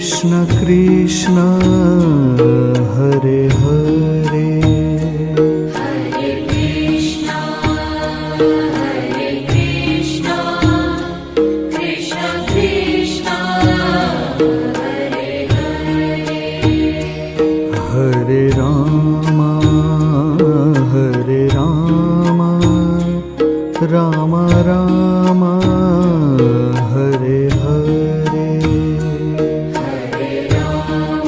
Krishna Krishna Hare Hare, Hare Krishna Krishna Krishna Hare Hare, Hare Ram Ram Ram Hare Hare, Hare Ram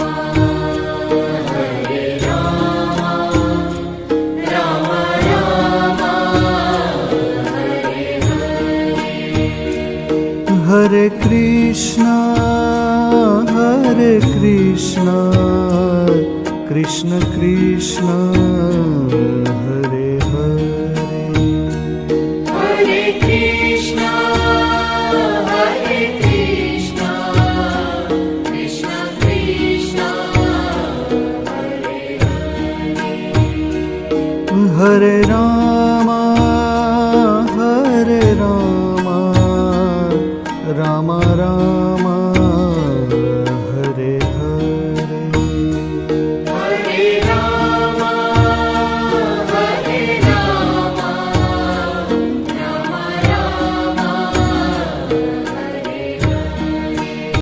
Ram Ram Hare Hare, Hare Krishna Krishna Krishna Hare Hare, Hare Krishna Krishna Krishna Hare Hare, Hare Ram Ram Ram